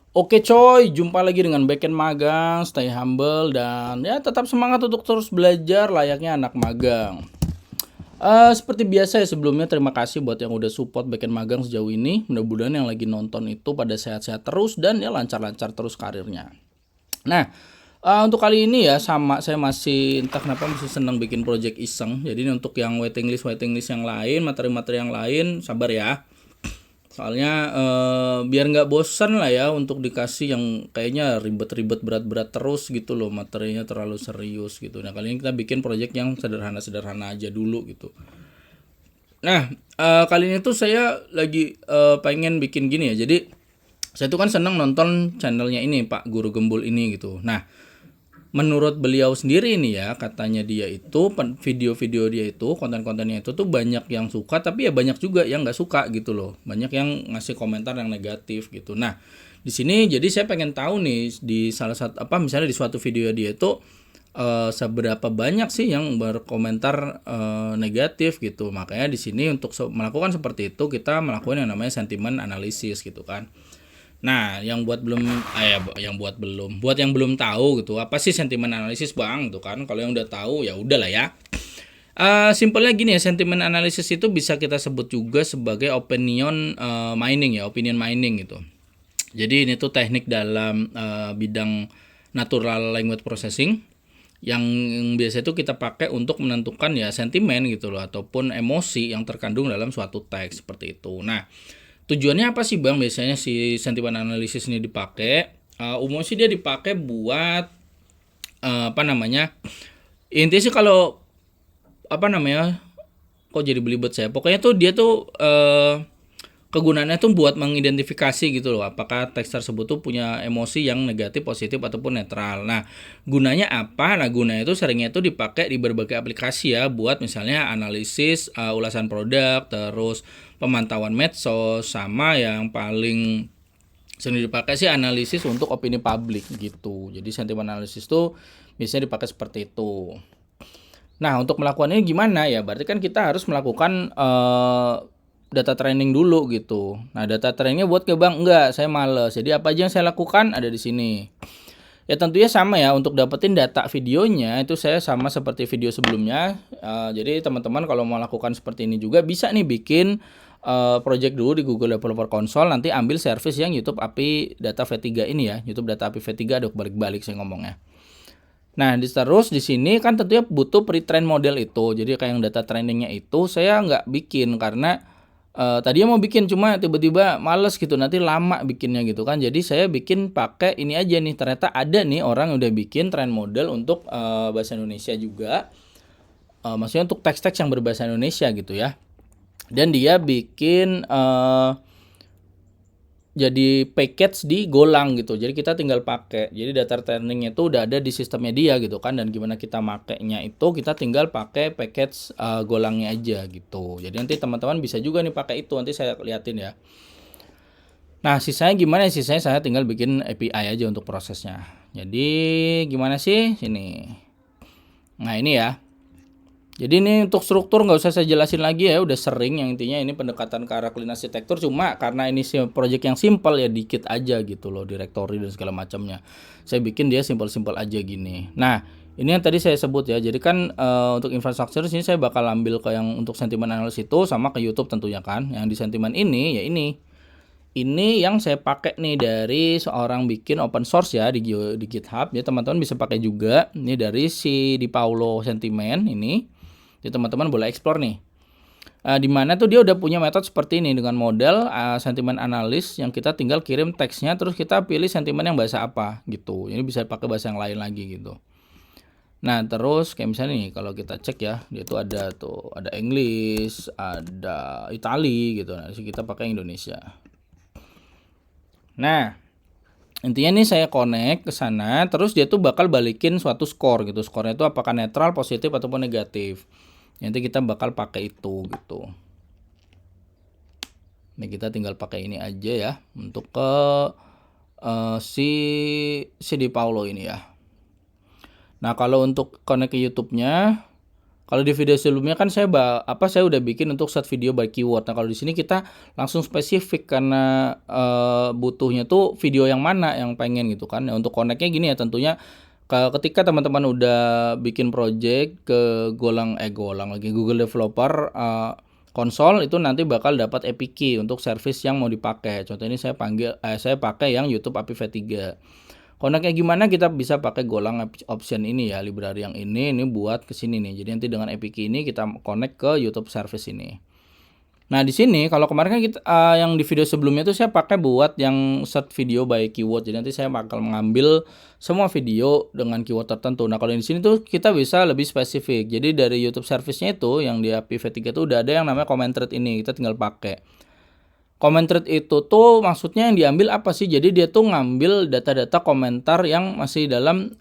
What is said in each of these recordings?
Oke coy, jumpa lagi dengan Backend Magang, stay humble dan ya tetap semangat untuk terus belajar layaknya anak magang. Seperti biasa ya sebelumnya terima kasih buat yang udah support Backend Magang sejauh ini. Mudah-mudahan yang lagi nonton itu pada sehat-sehat terus dan ya lancar-lancar terus karirnya. Nah, untuk kali ini ya sama saya masih entah kenapa masih senang bikin project iseng. Jadi ini untuk yang waiting list yang lain, materi-materi yang lain, sabar ya. Soalnya biar nggak bosan lah ya untuk dikasih yang kayaknya ribet-ribet berat-berat terus gitu loh, materinya terlalu serius gitu. Nah kali ini kita bikin project yang sederhana-sederhana aja dulu gitu. Nah kali ini tuh saya lagi pengen bikin gini ya. Jadi saya tuh kan seneng nonton channelnya ini Pak Guru Gembul ini gitu. Nah menurut beliau sendiri nih ya, katanya dia itu video-video dia itu konten-kontennya itu tuh banyak yang suka tapi ya banyak juga yang nggak suka gitu loh, banyak yang ngasih komentar yang negatif gitu. Nah di sini jadi saya pengen tahu nih di salah satu apa misalnya di suatu video dia itu seberapa banyak sih yang berkomentar negatif gitu. Makanya di sini untuk melakukan seperti itu kita melakukan yang namanya sentiment analisis gitu kan. Nah, buat yang belum tahu gitu, apa sih sentimen analisis bang? Tuh kan, kalau yang udah tahu ya udahlah ya. Simpelnya gini ya, sentimen analisis itu bisa kita sebut juga sebagai opinion mining gitu. Jadi ini tuh teknik dalam bidang natural language processing yang biasa itu kita pakai untuk menentukan ya sentimen gitu loh ataupun emosi yang terkandung dalam suatu teks seperti itu. Nah, tujuannya apa sih bang? Biasanya si sentimen analisis ini dipakai. Umumnya sih dia dipakai buat apa namanya? Intinya sih kalau apa namanya? Kok jadi belibet saya? Pokoknya tuh dia tuh kegunaannya tuh buat mengidentifikasi gitu loh, apakah teks tersebut tuh punya emosi yang negatif, positif ataupun netral. Nah, gunanya apa? Nah, gunanya itu seringnya itu dipakai di berbagai aplikasi ya, buat misalnya analisis ulasan produk, terus pemantauan medsos, sama yang paling sering dipakai sih analisis untuk opini publik gitu. Jadi sentimen analisis tuh biasanya dipakai seperti itu. Nah, untuk melakukannya gimana ya? Berarti kan kita harus melakukan data training dulu gitu. Nah, data trainingnya buat ke bank enggak? Saya males. Jadi apa aja yang saya lakukan ada di sini. Ya tentunya sama ya untuk dapetin data videonya itu saya sama seperti video sebelumnya. Jadi teman-teman kalau mau lakukan seperti ini juga bisa nih bikin project dulu di Google Developer Console, nanti ambil service yang YouTube API Data V3 ini ya. YouTube Data API V3 ada balik-balik saya ngomongnya. Nah, terus di sini kan tentunya butuh pre-train model itu. Jadi kayak yang data trainingnya itu saya nggak bikin karena tadinya mau bikin cuma tiba-tiba males gitu, nanti lama bikinnya gitu kan. Jadi saya bikin pakai ini aja nih. Ternyata ada nih orang yang udah bikin train model untuk bahasa Indonesia juga. Maksudnya untuk teks-teks yang berbahasa Indonesia gitu ya. Dan dia bikin jadi package di Golang gitu. Jadi kita tinggal pakai. Jadi data trainingnya itu udah ada di sistemnya dia gitu kan. Dan gimana kita makainya itu kita tinggal pakai package Golangnya aja gitu. Jadi nanti teman-teman bisa juga nih pakai itu. Nanti saya liatin ya. Nah sisanya gimana? Sisanya saya tinggal bikin API aja untuk prosesnya. Jadi gimana sih? Sini. Nah ini ya. Jadi ini untuk struktur nggak usah saya jelasin lagi ya, udah sering, yang intinya ini pendekatan ke arah clean arsitektur, cuma karena ini project yang simple ya dikit aja gitu loh, directory dan segala macamnya. Saya bikin dia simple-simple aja gini. Nah, ini yang tadi saya sebut ya. Jadi kan untuk infrastruktur sini saya bakal ambil ke yang untuk sentiment analysis itu sama ke YouTube tentunya kan. Yang di sentiment ini ya ini. Ini yang saya pakai nih dari seorang bikin open source ya di GitHub. Ya teman-teman bisa pakai juga. Ini dari si Di Paulo Sentiment ini. Jadi teman-teman boleh explore nih. Di mana tuh dia udah punya metode seperti ini dengan model sentiment analysis yang kita tinggal kirim teksnya terus kita pilih sentimen yang bahasa apa gitu. Ini bisa pakai bahasa yang lain lagi gitu. Nah, terus kayak misalnya nih kalau kita cek ya, dia tuh ada English, ada Itali gitu. Nah, kita pakai Indonesia. Nah, intinya nih saya connect ke sana, terus dia tuh bakal balikin suatu skor gitu. Skornya itu apakah netral, positif ataupun negatif. Nanti kita bakal pakai itu gitu. Ini kita tinggal pakai ini aja ya untuk ke si Di Paulo ini ya. Nah kalau untuk connect ke YouTube-nya, Kalau di video sebelumnya kan saya saya udah bikin untuk set video by keyword. Nah, kalau di sini kita langsung spesifik karena butuhnya tuh video yang mana yang pengen gitu kan. Nah, untuk connect-nya gini ya, tentunya ketika teman-teman udah bikin project ke golang lagi Google Developer konsol, itu nanti bakal dapat API key untuk service yang mau dipakai. Contoh ini saya pakai yang YouTube API V3. Connect-nya gimana? Kita bisa pakai golang option ini ya, library yang ini buat ke sini nih. Jadi nanti dengan API key ini kita connect ke YouTube service ini. Nah, di sini kalau kemarin kan kita yang di video sebelumnya itu saya pakai buat yang set video by keyword. Jadi nanti saya bakal mengambil semua video dengan keyword tertentu. Nah, kalau di sini tuh kita bisa lebih spesifik. Jadi dari YouTube service-nya itu yang di API V3 itu udah ada yang namanya comment thread ini. Kita tinggal pakai. Comment thread itu tuh maksudnya yang diambil apa sih? Jadi dia tuh ngambil data-data komentar yang masih dalam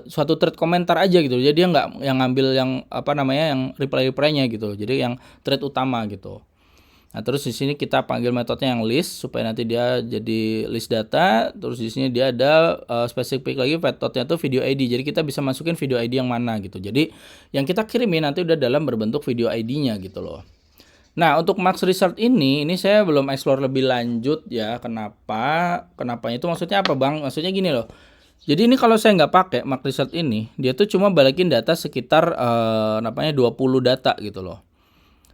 suatu thread komentar aja gitu. Jadi dia nggak yang ngambil yang yang reply-reply-nya gitu. Jadi yang thread utama gitu. Nah, terus di sini kita panggil metodenya yang list supaya nanti dia jadi list data. Terus di sini dia ada spesifik lagi metodenya tuh video ID. Jadi kita bisa masukin video ID yang mana gitu. Jadi yang kita kirimin nanti udah dalam berbentuk video ID-nya gitu loh. Nah, untuk Max Result ini saya belum explore lebih lanjut ya. Kenapanya itu maksudnya apa, Bang? Maksudnya gini loh. Jadi ini kalau saya nggak pakai Max Result ini, dia tuh cuma balikin data sekitar 20 data gitu loh.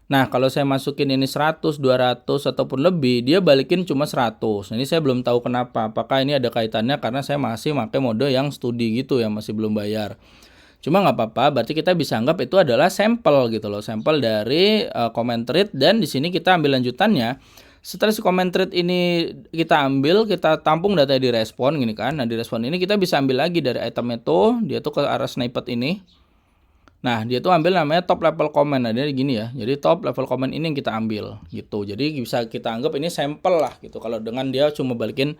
Nah, kalau saya masukin ini 100, 200 ataupun lebih, dia balikin cuma 100. Nah, ini saya belum tahu kenapa. Apakah ini ada kaitannya karena saya masih pakai mode yang studi gitu ya, masih belum bayar. Cuma nggak apa-apa, berarti kita bisa anggap itu adalah sampel gitu loh, sampel dari comment thread, dan di sini kita ambil lanjutannya. Setelah si comment thread ini kita ambil, kita tampung data di respon gini kan. Nah, di respon ini kita bisa ambil lagi dari item itu, dia tuh ke arah snippet ini. Nah, dia tuh ambil namanya top level comment. Nah, dia gini ya. Jadi top level comment ini yang kita ambil gitu. Jadi bisa kita anggap ini sampel lah gitu. Kalau dengan dia cuma balikin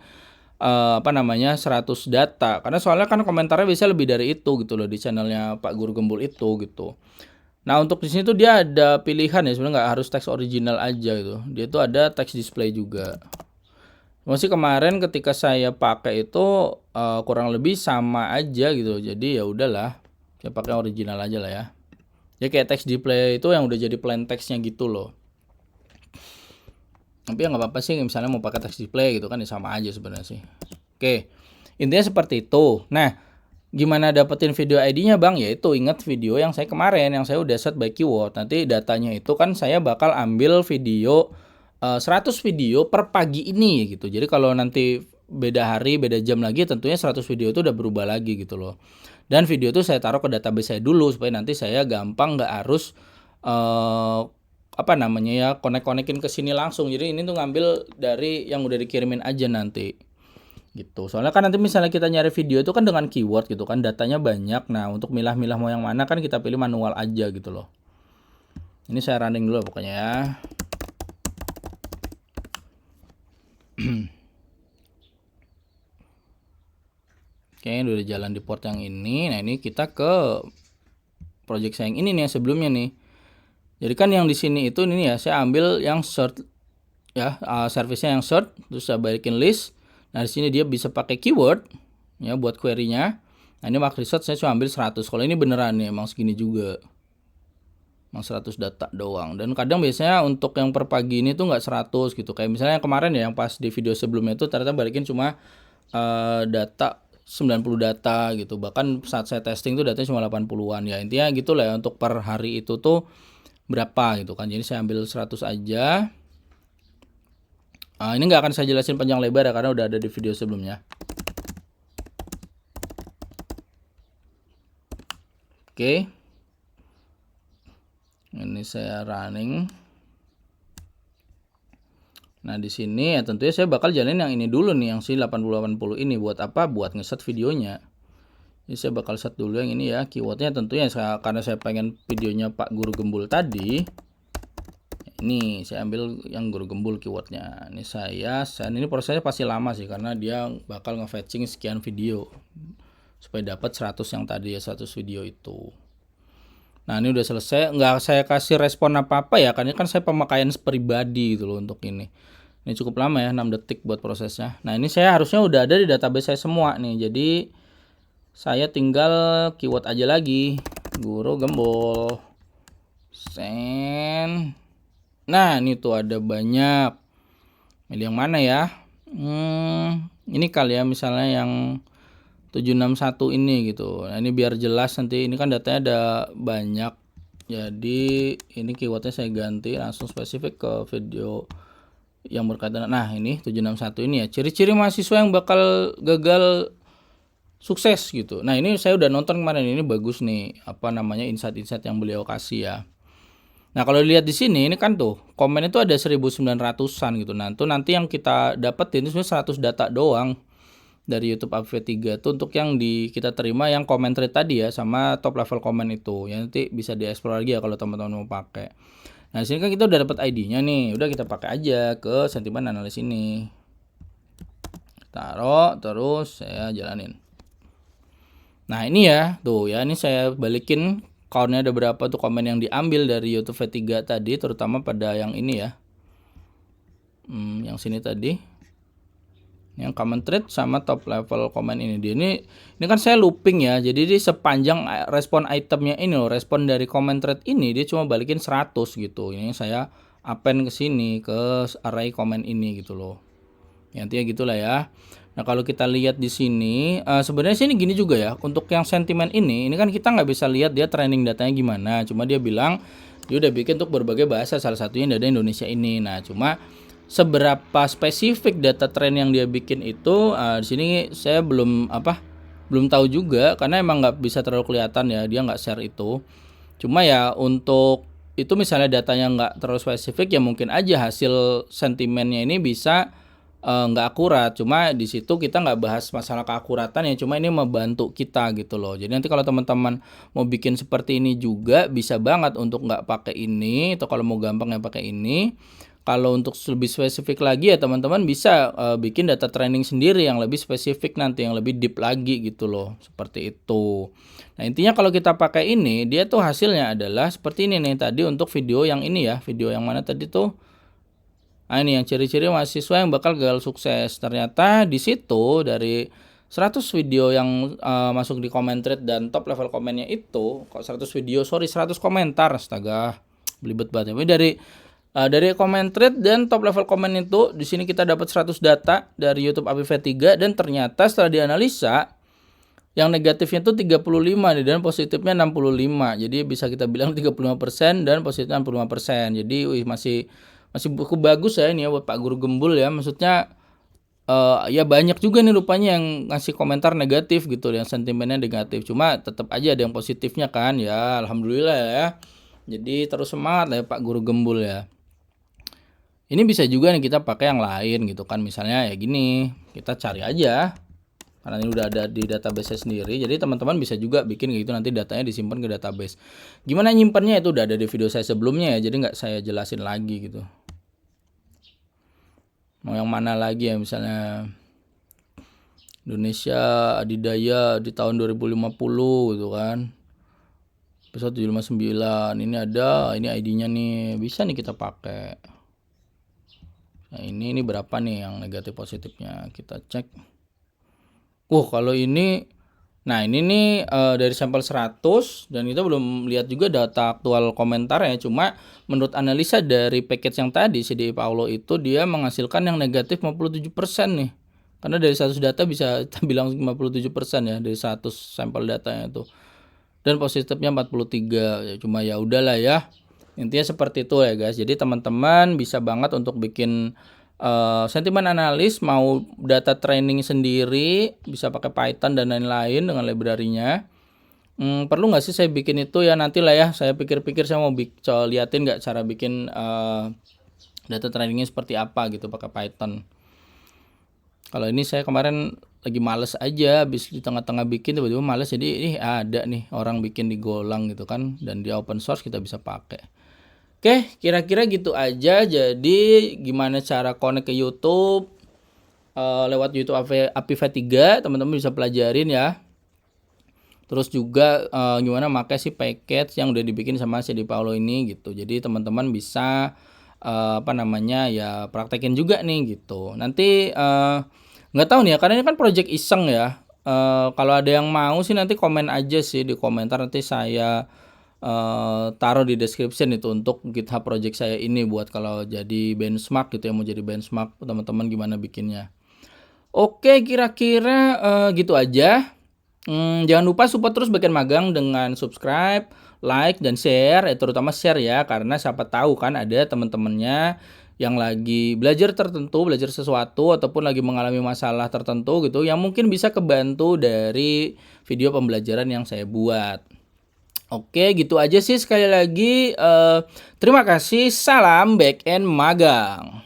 100 data, karena soalnya kan komentarnya bisa lebih dari itu gitu loh di channelnya Pak Guru Gembul itu gitu. Nah, untuk di sini tuh dia ada pilihan ya, sebenarnya nggak harus teks original aja gitu, dia tuh ada teks display juga. Masih kemarin ketika saya pakai itu kurang lebih sama aja gitu, jadi ya udahlah saya pakai original aja lah ya. Ya kayak teks display itu yang udah jadi plain teksnya gitu loh. Tapi ya nggak apa-apa sih, misalnya mau pakai text display gitu kan ya sama aja sebenarnya sih. Oke, intinya seperti itu. Nah, gimana dapetin video ID-nya, Bang? Yaitu ingat video yang saya kemarin yang saya udah set by keyword. Nanti datanya itu kan saya bakal ambil video 100 video per pagi ini gitu. Jadi kalau nanti beda hari, beda jam lagi, tentunya 100 video itu udah berubah lagi gitu loh. Dan video itu saya taruh ke database saya dulu supaya nanti saya gampang nggak harus connect-connectin ke sini langsung. Jadi ini tuh ngambil dari yang udah dikirimin aja nanti gitu. Soalnya kan nanti misalnya kita nyari video itu kan dengan keyword gitu kan, datanya banyak. Nah, untuk milah-milah mau yang mana kan kita pilih manual aja gitu loh. Ini saya running dulu pokoknya ya. Oke, udah jalan di port yang ini. Nah, ini kita ke project saya yang ini nih, yang sebelumnya nih. Jadi kan yang di sini itu ini ya, saya ambil yang search ya, service-nya yang search, terus saya balikin list. Nah, di sini dia bisa pakai keyword ya buat query-nya. Nah, ini Max Result saya cuma ambil 100. Kalau ini beneran nih emang segini juga. Emang 100 data doang. Dan kadang biasanya untuk yang per pagi ini tuh nggak 100 gitu. Kayak misalnya yang kemarin ya, yang pas di video sebelumnya itu ternyata balikin cuma data 90 data gitu. Bahkan saat saya testing tuh datanya cuma 80-an ya. Intinya gitu lah ya, untuk per hari itu tuh berapa gitu kan. Jadi saya ambil 100 aja. Ini nggak akan saya jelasin panjang lebar ya, karena udah ada di video sebelumnya. Oke. Ini saya running. Nah, di sini ya tentunya saya bakal jalanin yang ini dulu nih, yang si 8080 ini. Buat apa? Buat ngeset videonya. Jadi saya bakal set dulu yang ini ya. Keywordnya tentunya karena saya pengen videonya Pak Guru Gembul tadi. Ini saya ambil yang Guru Gembul keywordnya. Ini ini prosesnya pasti lama sih, karena dia bakal nge-fetching sekian video supaya dapat 100 yang tadi ya, 100 video itu. Nah, ini udah selesai. Nggak saya kasih respon apa-apa ya, karena kan saya pemakaian pribadi gitu loh untuk ini. Ini cukup lama ya, 6 detik buat prosesnya. Nah, ini saya harusnya udah ada di database saya semua nih. Jadi saya tinggal keyword aja lagi, Guru Gembul. Send. Nah, ini tuh ada banyak. Milih yang mana ya? Ini kali ya, misalnya yang 761 ini gitu. Nah, ini biar jelas nanti, ini kan datanya ada banyak. Jadi ini keywordnya saya ganti langsung spesifik ke video yang berkaitan. Nah, ini 761 ini ya, ciri-ciri mahasiswa yang bakal gagal sukses gitu. Nah, ini saya udah nonton kemarin, ini bagus nih, apa namanya, insight-insight yang beliau kasih ya. Nah, kalau dilihat di sini, ini kan tuh komen itu ada 1900-an gitu. Nah, itu nanti yang kita dapetin itu sebenarnya 100 data doang dari YouTube APV3 itu untuk yang kita terima yang comment rate tadi ya, sama top level comment itu. Ya nanti bisa dieksplor lagi ya kalau teman-teman mau pakai. Nah, di sini kan kita udah dapat ID-nya nih. Udah kita pakai aja ke sentimen analis ini. Taruh terus saya jalanin. Nah, ini ya, tuh ya, ini saya balikin count-nya ada berapa tuh komen yang diambil dari YouTube V3 tadi, terutama pada yang ini ya. Yang sini tadi. Yang comment rate sama top level comment ini. Ini kan saya looping ya. Jadi di sepanjang respon itemnya ini loh, respon dari comment rate ini dia cuma balikin 100 gitu. Ini saya append ke sini ke array comment ini gitu loh. Ya, intinya gitulah ya. Nah, kalau kita lihat di sini, sebenarnya sini gini juga ya. Untuk yang sentimen ini kan kita nggak bisa lihat dia training datanya gimana. Cuma dia bilang dia udah bikin untuk berbagai bahasa, salah satunya data Indonesia ini. Nah, cuma seberapa spesifik data trend yang dia bikin itu, di sini saya belum tahu juga karena emang nggak bisa terlalu kelihatan ya, dia nggak share itu. Cuma ya untuk itu misalnya datanya nggak terlalu spesifik ya mungkin aja hasil sentimennya ini bisa nggak akurat. Cuma di situ kita nggak bahas masalah keakuratan ya, cuma ini membantu kita gitu loh. Jadi nanti kalau teman-teman mau bikin seperti ini juga bisa banget untuk nggak pakai ini, atau kalau mau gampang ya pakai ini. Kalau untuk lebih spesifik lagi ya teman-teman bisa bikin data training sendiri yang lebih spesifik nanti, yang lebih deep lagi gitu loh, seperti itu. Nah, intinya kalau kita pakai ini, dia tuh hasilnya adalah seperti ini nih tadi untuk video yang ini ya, video yang mana tadi tuh. Nah, ini yang ciri-ciri mahasiswa yang bakal gagal sukses. Ternyata di situ dari 100 video yang masuk di comment rate dan top level komennya itu, kok 100 video, 100 komentar, astaga, belibet banget. Tapi dari comment rate dan top level komen itu, di sini kita dapat 100 data dari YouTube APV3 dan ternyata setelah dianalisa yang negatifnya itu 35 nih dan positifnya 65. Jadi bisa kita bilang 35% dan positifnya 65%. Jadi masih cukup bagus ya ini ya buat Pak Guru Gembul ya. Maksudnya ya banyak juga nih rupanya yang ngasih komentar negatif gitu, yang sentimennya negatif. Cuma tetap aja ada yang positifnya kan ya, alhamdulillah ya. Jadi terus semangat lah ya Pak Guru Gembul ya. Ini bisa juga nih kita pakai yang lain gitu kan, misalnya ya gini, kita cari aja karena ini udah ada di database sendiri. Jadi teman-teman bisa juga bikin gitu, nanti datanya disimpan ke database. Gimana nyimpannya itu udah ada di video saya sebelumnya ya, jadi nggak saya jelasin lagi gitu. Mau yang mana lagi ya, misalnya Indonesia Adidaya di tahun 2050 gitu kan, episode 759 ini ada, ini ID-nya nih, bisa nih kita pakai. Nah, ini berapa nih yang negatif positifnya, kita cek. Kalau ini, nah ini nih dari sampel 100 dan kita belum lihat juga data aktual komentar ya. Cuma menurut analisa dari package yang tadi CDI Paulo itu dia menghasilkan yang negatif 57% nih. Karena dari 100 data bisa kita bilang 57% ya dari 100 sampel datanya itu. Dan positifnya 43. Ya, cuma ya udahlah ya. Intinya seperti itu ya guys. Jadi teman-teman bisa banget untuk bikin sentimen analis, mau data training sendiri, bisa pakai Python dan lain-lain dengan library-nya. Perlu nggak sih saya bikin itu ya, nantilah ya. Saya pikir-pikir saya mau liatin nggak cara bikin data trainingnya seperti apa gitu pakai Python. Kalau ini saya kemarin lagi males aja, habis di tengah-tengah bikin tiba-tiba males, jadi ada nih orang bikin di Golang gitu kan, dan dia open source kita bisa pakai. Oke, kira-kira gitu aja. Jadi gimana cara connect ke YouTube lewat YouTube APV3, teman-teman bisa pelajarin ya. Terus juga gimana pakai si package yang udah dibikin sama CDI Paulo ini gitu. Jadi teman-teman bisa ya praktekin juga nih gitu. Nanti nggak tahu nih ya, karena ini kan project iseng ya. Kalau ada yang mau sih nanti komen aja sih di komentar, nanti saya taruh di description itu untuk GitHub project saya ini buat kalau jadi benchmark gitu ya, mau jadi benchmark teman-teman gimana bikinnya. Oke, kira-kira gitu aja. Jangan lupa support terus Backend Magang dengan subscribe, like, dan share, terutama share ya, karena siapa tahu kan ada teman-temannya yang lagi belajar belajar sesuatu, ataupun lagi mengalami masalah tertentu gitu, yang mungkin bisa kebantu dari video pembelajaran yang saya buat. Oke, gitu aja sih sekali lagi. Terima kasih, salam Backend Magang.